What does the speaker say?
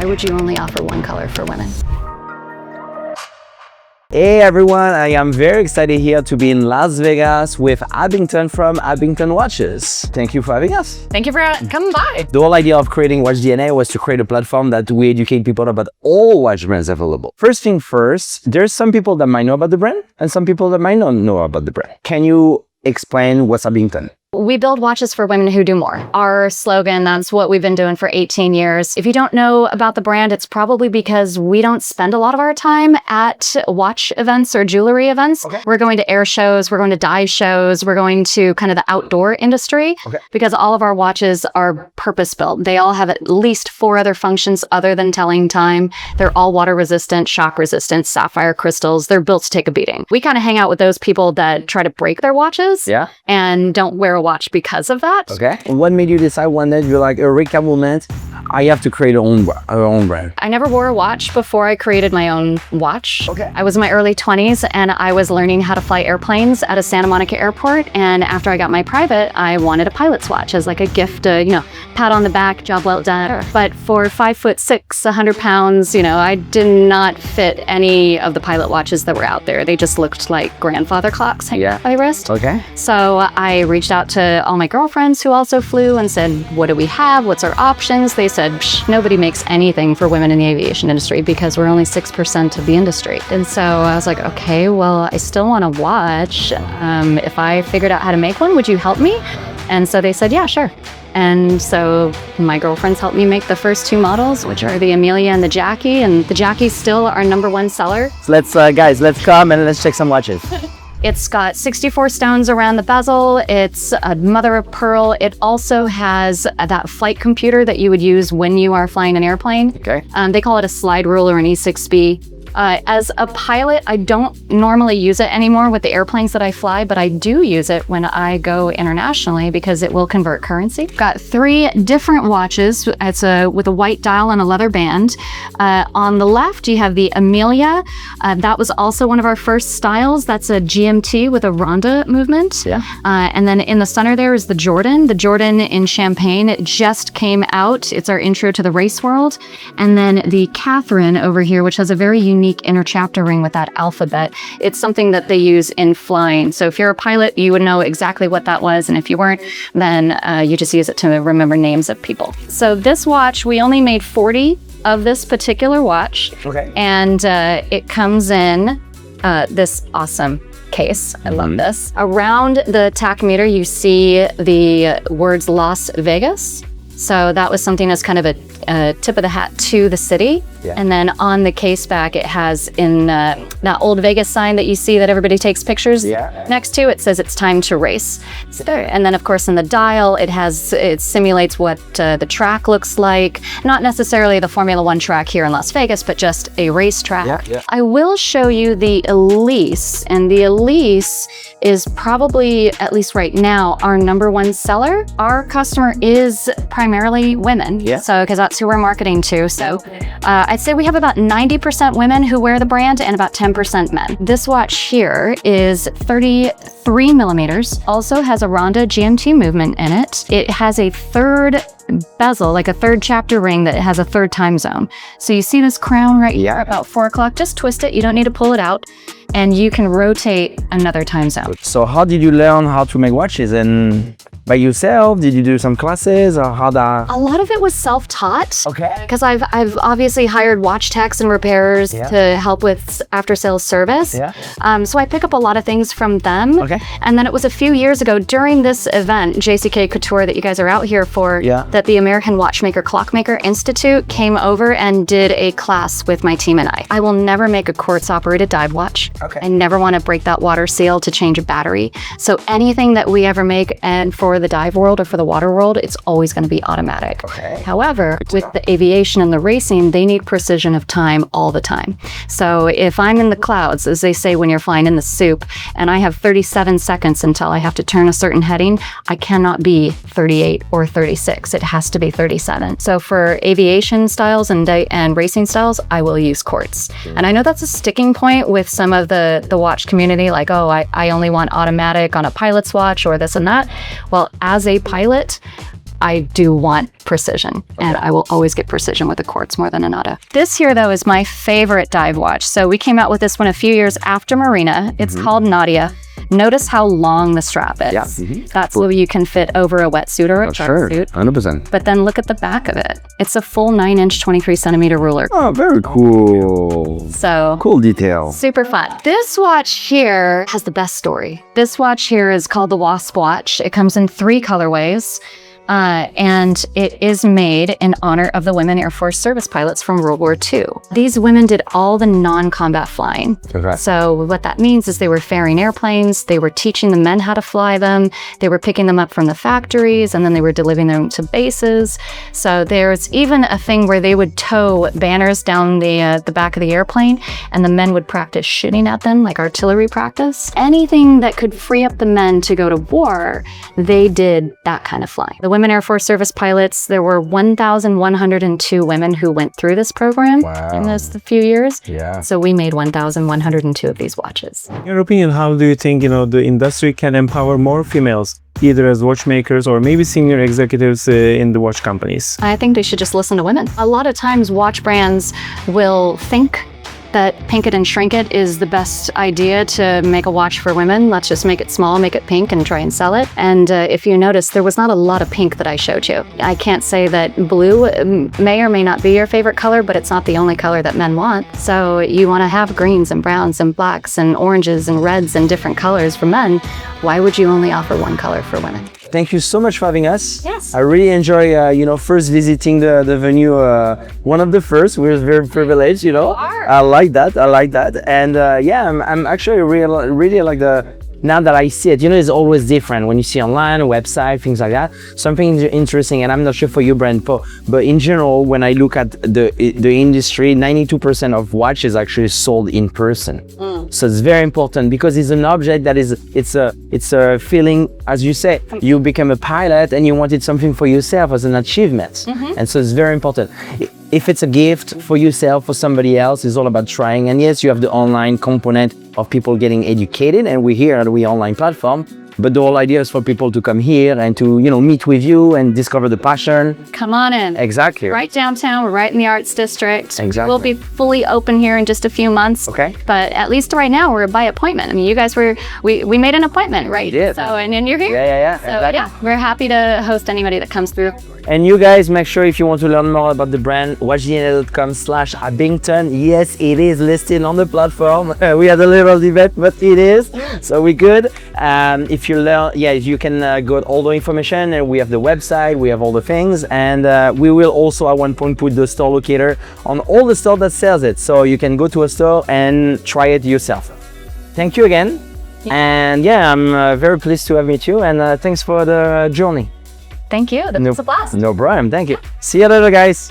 Why would you only offer one color for women? Hey everyone, I am very excited here to be in Las Vegas with Abingdon from Abingdon Watches. Thank you for having us. Thank you for coming by. The whole idea of creating WatchDNA was to create a platform that we educate people about all watch brands available. First thing first, there's some people that might know about the brand and some people that might not know about the brand. Can you explain what's Abingdon? We build watches for women who do more. Our slogan, that's what we've been doing for 18 years. If you don't know about the brand, it's probably because we don't spend a lot of our time at watch events or jewelry events. Okay. We're going to air shows, we're going to dive shows, we're going to kind of the outdoor industry because all of our watches are purpose-built. They all have at least 4 other functions other than telling time. They're all water resistant, shock resistant, sapphire crystals. They're built to take a beating. We kind of hang out with those people that try to break their watches and don't wear a watch because of that. Okay. What made you decide one day you're like, Eureka moment, I have to create our own brand? I never wore a watch before I created my own watch. Okay. I was in my early 20s and I was learning how to fly airplanes at a Santa Monica airport. And after I got my private, I wanted a pilot's watch as like a gift, pat on the back, job well done. But for 5'6", 100 pounds, I did not fit any of the pilot watches that were out there. They just looked like grandfather clocks hanging by my wrist. Okay. So I reached out to all my girlfriends who also flew and said, what do we have? What's our options? They said, nobody makes anything for women in the aviation industry because we're only 6% of the industry. And so I was like, okay, well, I still want a watch. If I figured out how to make one, would you help me? And so they said, yeah, sure. And so my girlfriends helped me make the first 2 models, which are the Amelia and the Jackie. And the Jackie's still our #1 seller. So let's, let's come and let's check some watches. It's got 64 stones around the bezel. It's a mother of pearl. It also has that flight computer that you would use when you are flying an airplane. Okay. They call it a slide rule or an E6B. As a pilot, I don't normally use it anymore with the airplanes that I fly, but I do use it when I go internationally because it will convert currency. Got 3 different watches. It's with a white dial and a leather band. On the left, you have the Amelia. That was also one of our first styles. That's a GMT with a ronda movement. Yeah. And then in the center there is the Jordan. The Jordan in Champagne, it just came out. It's our intro to the race world. And then the Catherine over here, which has a very unique inner chapter ring with that alphabet. It's something that they use in flying. So if you're a pilot, you would know exactly what that was. And if you weren't, then you just use it to remember names of people. So this watch, we only made 40 of this particular watch. Okay. And it comes in this awesome case. I love this. Around the tachymeter, you see the words Las Vegas. So that was something that's kind of a tip of the hat to the city. Yeah. And then on the case back, it has in that old Vegas sign that you see that everybody takes pictures next to, it says it's time to race. So, and then of course in the dial, it simulates what the track looks like. Not necessarily the Formula 1 track here in Las Vegas, but just a race track. Yeah. I will show you the Elise, and the Elise is probably, at least right now, our #1 seller. Our customer is primarily women. Yeah. So, because that's who we're marketing to. So I'd say we have about 90% women who wear the brand and about 10% men. This watch here is 33 millimeters, also has a ronda GMT movement in it. It has a 3rd bezel, like a 3rd chapter ring that has a 3rd time zone. So you see this crown right here about 4 o'clock, just twist it. You don't need to pull it out. And you can rotate another time zone. So how did you learn how to make watches? And by yourself? Did you do some classes or how that? A lot of it was self-taught. Okay. Because I've obviously hired watch techs and repairers to help with after-sales service. Yeah. So I pick up a lot of things from them. Okay. And then it was a few years ago during this event, JCK Couture that you guys are out here for, that the American Watchmaker Clockmaker Institute came over and did a class with my team and I. I will never make a quartz-operated dive watch. Okay. I never want to break that water seal to change a battery. So anything that we ever make, and for the dive world or for the water world, it's always going to be automatic. Okay. However, with the aviation and the racing, they need precision of time all the time. So if I'm in the clouds, as they say when you're flying in the soup, and I have 37 seconds until I have to turn a certain heading, I cannot be 38 or 36. It has to be 37. So for aviation styles and racing styles, I will use quartz. And I know that's a sticking point with some of the watch community, like, oh, I only want automatic on a pilot's watch or this and that. Well, as a pilot, I do want precision, and I will always get precision with the Quartz more than a Nadia. This here, though, is my favorite dive watch. So we came out with this one a few years after Marina. It's called Nadia. Notice how long the strap is. Yeah. That's what you can fit over a wetsuit or a tracksuit. 100%. But then look at the back of it. It's a full 9-inch, 23-centimeter ruler. Oh, very cool. So cool detail. Super fun. This watch here has the best story. This watch here is called the WASP watch. It comes in 3 colorways. And it is made in honor of the women Air Force service pilots from World War II. These women did all the non-combat flying. Okay. So what that means is they were ferrying airplanes, they were teaching the men how to fly them, they were picking them up from the factories, and then they were delivering them to bases. So there's even a thing where they would tow banners down the back of the airplane, and the men would practice shooting at them, like artillery practice. Anything that could free up the men to go to war, they did that kind of flying. The women Air Force service pilots, there were 1,102 women who went through this program in this few years. Yeah. So we made 1,102 of these watches. In your opinion, how do you think, the industry can empower more females, either as watchmakers or maybe senior executives in the watch companies? I think they should just listen to women. A lot of times watch brands will think that pink it and shrink it is the best idea to make a watch for women. Let's just make it small, make it pink, and try and sell it. And if you notice, there was not a lot of pink that I showed you. I can't say that blue may or may not be your favorite color, but it's not the only color that men want. So you want to have greens and browns and blacks and oranges and reds and different colors for men. Why would you only offer one color for women? Thank you so much for having us. Yes. I really enjoy, first visiting the venue. One of the first. We're very privileged, You are. I like that. And I'm actually really like now that I see it, it's always different when you see online, a website, things like that. Something interesting, and I'm not sure for you, Brent, but in general, when I look at the industry, 92% of watches actually sold in person. So it's very important because it's an object that it's a feeling, as you say, you become a pilot and you wanted something for yourself as an achievement. And so it's very important. If it's a gift for yourself, for somebody else, it's all about trying. And yes, you have the online component of people getting educated, and we're here at the online platform. But the whole idea is for people to come here and to, meet with you and discover the passion. Come on in. Exactly. Right downtown, we're right in the Arts District. Exactly. We'll be fully open here in just a few months. Okay. But at least right now, we're by appointment. I mean, you guys we made an appointment, right? We did. So, and you're here. Yeah. So, exactly. We're happy to host anybody that comes through. And you guys, make sure if you want to learn more about the brand, watchdna.com/Abingdon. Yes, it is listed on the platform. We had a little debate, but it is. So we're good. If you learn, you can go all the information, and we have the website, we have all the things, and we will also at one point put the store locator on all the store that sells it. So you can go to a store and try it yourself. Thank you again. Yeah. And I'm very pleased to have met you, and thanks for the journey. Thank you. That was a blast. No problem. Thank you. See you later, guys.